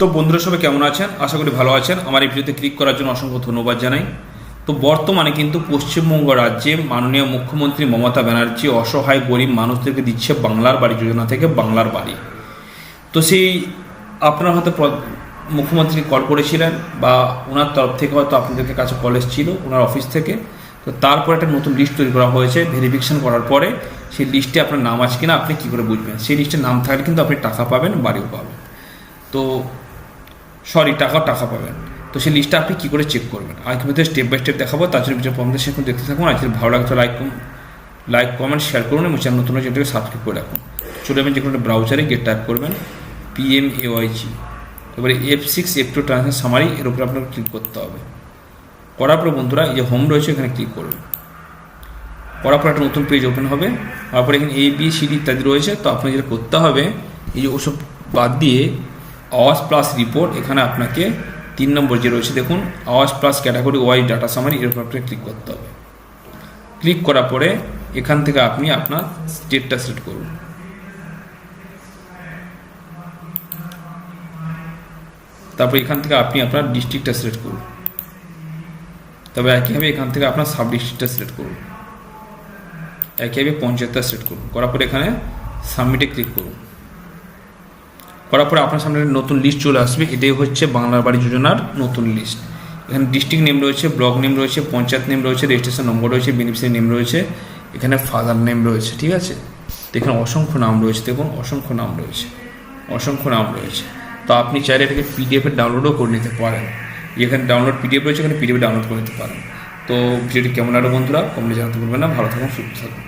তো বন্ধুরা সবাই কেমন আছেন? আশা করি ভালো আছেন। আমার এই ভিডিওতে ক্লিক করার জন্য অসংখ্য ধন্যবাদ জানাই। তো বর্তমানে কিন্তু পশ্চিমবঙ্গ রাজ্যে মাননীয় মুখ্যমন্ত্রী মমতা ব্যানার্জি অসহায় গরিব মানুষদেরকে দিচ্ছে বাংলার বাড়ি যোজনা থেকে বাংলার বাড়ি। তো সেই আপনার হয়তো মুখ্যমন্ত্রী কল করেছিলেন বা ওনার তরফ থেকে হয়তো আপনাদেরকে কাছে কল এসেছিল ওনার অফিস থেকে। তো তারপর একটা নতুন লিস্ট তৈরি করা হয়েছে। ভেরিফিকেশন করার পরে সেই লিস্টে আপনার নাম আছে কিনা আপনি কী করে বুঝবেন? সেই লিস্টে নাম থাকলে কিন্তু আপনি টাকা পাবেন, বাড়িও পাবেন। তো টাকা পাবেন। তো সেই লিস্টটা আপনি কী করে চেক করবেন আজকের ভিতরে স্টেপ বাই স্টেপ দেখাবো। তার জন্য ভিডিও পর্যন্ত সেখানে দেখতে থাকুন। আজকে ভালো লাগতো লাইক কমেন্ট শেয়ার করুন এবং চ্যানেল নতুন চ্যানেলটাকে সাবস্ক্রাইব করে রাখুন। চলে যাবেন যে কোনো ব্রাউজারে গিয়ে টাইপ করবেন PMAYG, এবারে F6 F2 ট্রানজ্যাকশন সামারি, এর উপরে আপনাকে ক্লিক করতে হবে। করার পর বন্ধুরা এই যে হোম রয়েছে এখানে ক্লিক করবেন। করার পর একটা নতুন পেজ ওপেন হবে। তারপরে এখানে ABCD ইত্যাদি রয়েছে। তো আপনাকে যেটা করতে হবে এই যে ওসব বাদ দিয়ে আওয়াজ প্লাস রিপোর্ট, এখানে আপনাকে 3 নম্বর যে রয়েছে দেখুন আওয়াজ plus category wise data summary, এর উপর আপনাকে ক্লিক করতে হবে। ক্লিক করার পরে এখান থেকে আপনি আপনার স্টেটটা সিলেক্ট করুন। তারপর এখান থেকে আপনি আপনার ডিস্ট্রিক্টটা সিলেক্ট করুন। তবে একইভাবে এখান থেকে আপনার সাব ডিস্ট্রিক্টটা সিলেক্ট করুন। একইভাবে পঞ্চায়েতটা সিলেক্ট করুন। করার পরে এখানে সাবমিটে ক্লিক করুন। করার পরে আপনার সামনে নতুন লিস্ট চলে আসবে। এটাই হচ্ছে বাংলার বাড়ি যোজনার নতুন লিস্ট। এখানে ডিস্ট্রিক্ট নেম রয়েছে, ব্লক নেম রয়েছে, পঞ্চায়েত নেম রয়েছে, রেজিস্ট্রেশন নম্বর রয়েছে, বেনিফিশিয়ারি নেম রয়েছে, এখানে ফাদার নেম রয়েছে। ঠিক আছে, তো এখানে অসংখ্য নাম রয়েছে। দেখুন অসংখ্য নাম রয়েছে। তো আপনি চাইলে এটাকে PDF ডাউনলোডও করে নিতে পারেন। এখানে ডাউনলোড PDF রয়েছে, এখানে PDF ডাউনলোড করে নিতে পারেন। তো ভিডিওটি কেমন লাগলো বন্ধুরা কমেন্টে জানাতে ভুলবেন না। ভালো থাকুন, সুস্থ থাকুন।